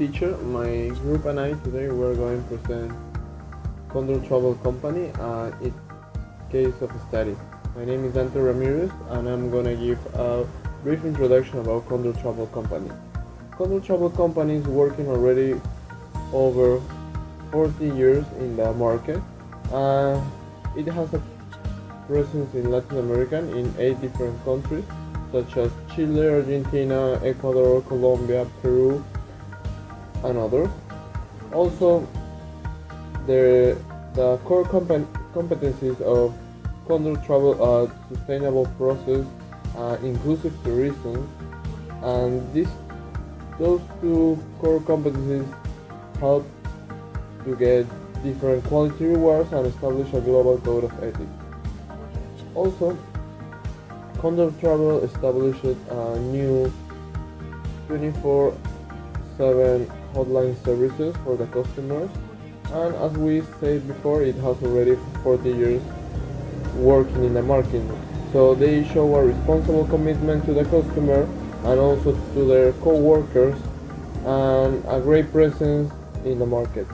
teacher. My group and I today we're going to present Condor Travel Company and its case of study. My name is Dante Ramírez and I'm gonna give a brief introduction about Condor Travel Company. Condor Travel Company is working already over 40 years in the market. It has a presence in Latin America in 8 different countries such as Chile, Argentina, Ecuador, Colombia, Peru, and others. Also, the core competencies of Condor Travel are sustainable process, inclusive tourism, and those two core competencies help to get different quality rewards and establish a global code of ethics. Also, Condor Travel established a new 24/7 hotline services for the customers, and as we said before, it has already 40 years working in the market. So they show a responsible commitment to the customer and also to their co-workers and a great presence in the market.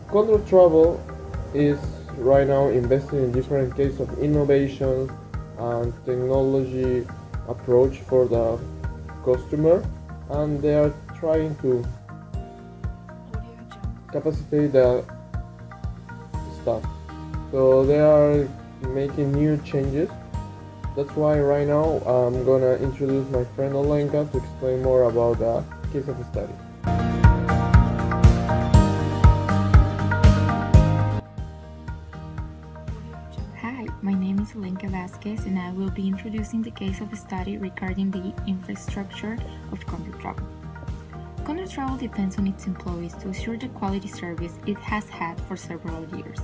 Condor Travel is right now investing in different cases of innovation and technology approach for the customer, and they are trying to capacitate the staff. So they are making new changes. That's why right now I'm gonna introduce my friend Olenka to explain more about the case of study. Hi, my name is Olenka Vásquez and I will be introducing the case of study regarding the infrastructure of Condor Travel. Condor Travel depends on its employees to assure the quality service it has had for several years.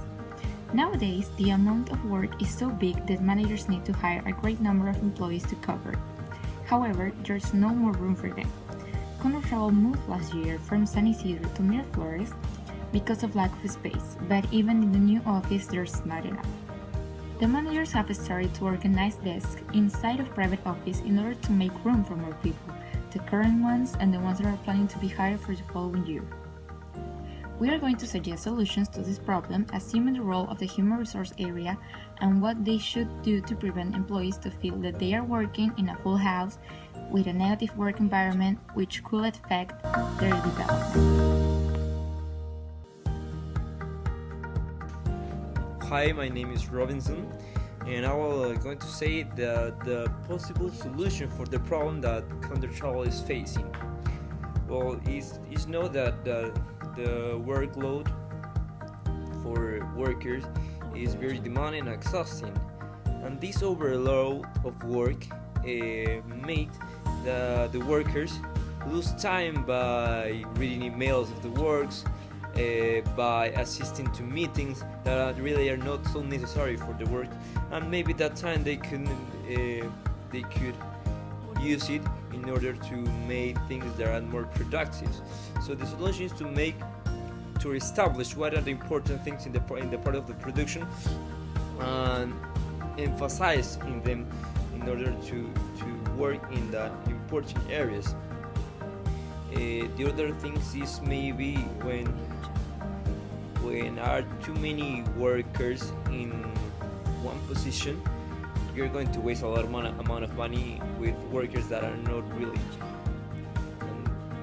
Nowadays, the amount of work is so big that managers need to hire a great number of employees to cover it. However, there's no more room for them. Condor Travel moved last year from San Isidro to Miraflores because of lack of space, but even in the new office there's not enough. The managers have started to organize desks inside of private office in order to make room for more people, the current ones and the ones that are planning to be hired for the following year. We are going to suggest solutions to this problem, assuming the role of the human resource area and what they should do to prevent employees to feel that they are working in a full house with a negative work environment which could affect their development. Hi, my name is Robinson, and I will going to say the possible solution for the problem that Condor Travel is facing. Well, it's know that the workload for workers is very demanding and exhausting, and this overload of work made the workers lose time by reading emails of the works, by assisting to meetings that really are not so necessary for the work, and maybe that time they could use it in order to make things that are more productive. So the solution is to establish what are the important things in the part of the production and emphasize in them in order to work in the important areas. The other things is maybe when are too many workers in one position, you're going to waste a lot of amount of money with workers that are not really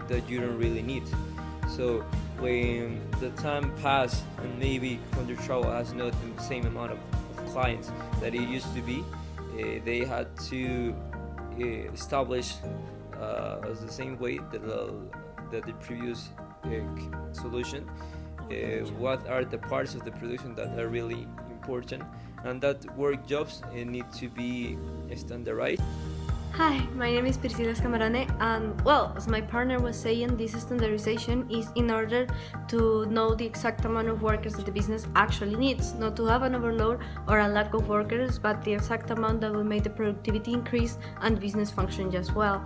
that you don't really need. So when the time passes and maybe Condor Travel has not the same amount of clients that it used to be, they had to establish as the same way that the previous solution, what are the parts of the production that are really important, and that work jobs need to be standardized. Hi, my name is Priscilla Scamarone, and well, as my partner was saying, this standardization is in order to know the exact amount of workers that the business actually needs, not to have an overload or a lack of workers, but the exact amount that will make the productivity increase and business function just well.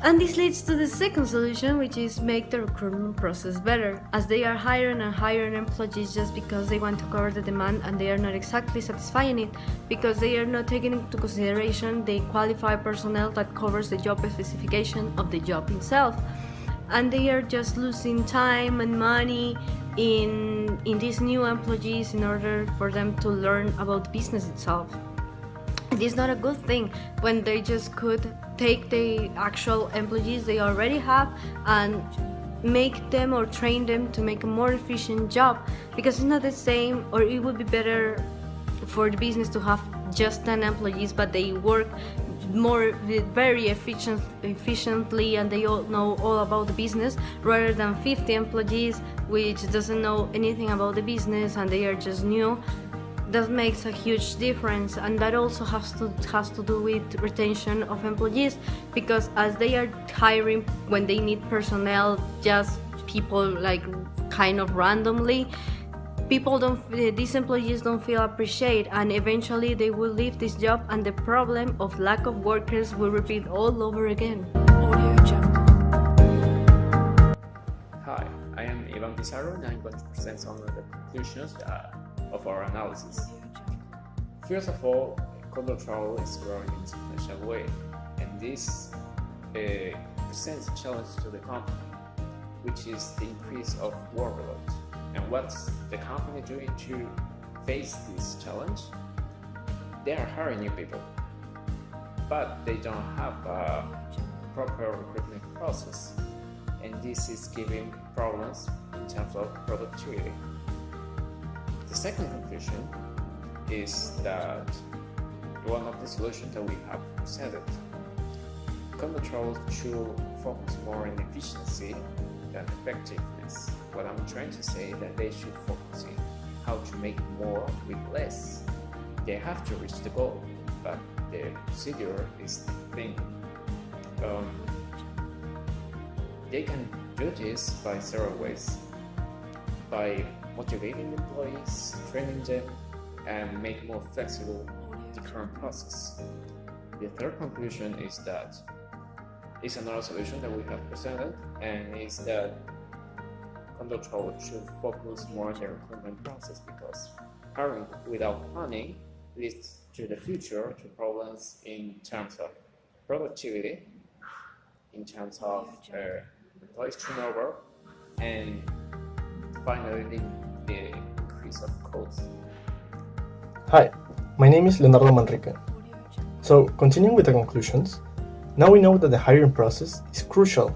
And this leads to the second solution, which is make the recruitment process better, as they are hiring and hiring employees just because they want to cover the demand and they are not exactly satisfying it, because they are not taking into consideration the qualified personnel that covers the job specification of the job itself. And they are just losing time and money in these new employees in order for them to learn about the business itself. It is not a good thing when they just could take the actual employees they already have and make them or train them to make a more efficient job, because it's not the same, or it would be better for the business to have just 10 employees but they work very efficiently and they all know all about the business, rather than 50 employees which doesn't know anything about the business and they are just new. That makes a huge difference, and that also has to do with retention of employees, because as they are hiring when they need personnel, just people like kind of randomly, these employees don't feel appreciated, and eventually they will leave this job and the problem of lack of workers will repeat all over again. Hi, I am Iván Pizarro and I'm going to present some of the conclusions of our analysis. First of all, condor travel is growing in an exponential way, and this presents a challenge to the company, which is the increase of workload. And what's the company doing to face this challenge? They are hiring new people, but they don't have a proper recruitment process, and this is giving problems in terms of productivity. The second conclusion is that one of the solutions that we have presented, condor travel should focus more on efficiency than effectiveness. What I'm trying to say is that they should focus on how to make more with less. They have to reach the goal, but the procedure is the thing. They can do this by several ways: by motivating employees, training them, and make more flexible the current process. The third conclusion is that it's another solution that we have presented, and is that condor travel should focus more on the recruitment process, because hiring without planning leads to the future to problems in terms of productivity, in terms of employees turnover, and finally the increase of costs. Hi, my name is Leonardo Manrique. So, continuing with the conclusions, now we know that the hiring process is crucial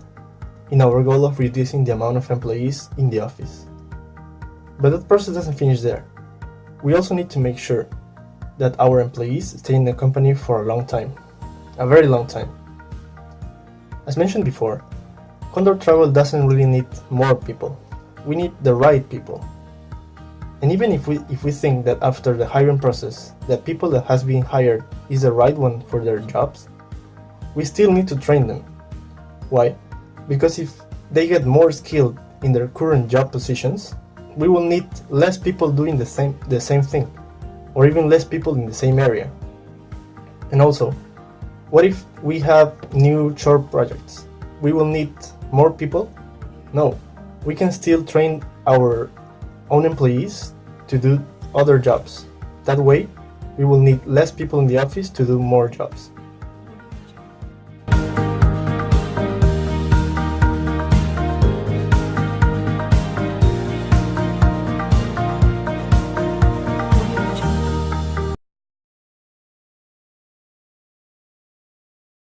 in our goal of reducing the amount of employees in the office. But that process doesn't finish there. We also need to make sure that our employees stay in the company for a long time, a very long time. As mentioned before, condor travel doesn't really need more people. We need the right people. And even if we think that after the hiring process, the people that has been hired is the right one for their jobs, we still need to train them. Why? Because if they get more skilled in their current job positions, we will need less people doing the same thing, or even less people in the same area. And also, what if we have new short projects? We will need more people? No, we can still train our own employees to do other jobs. That way, we will need less people in the office to do more jobs.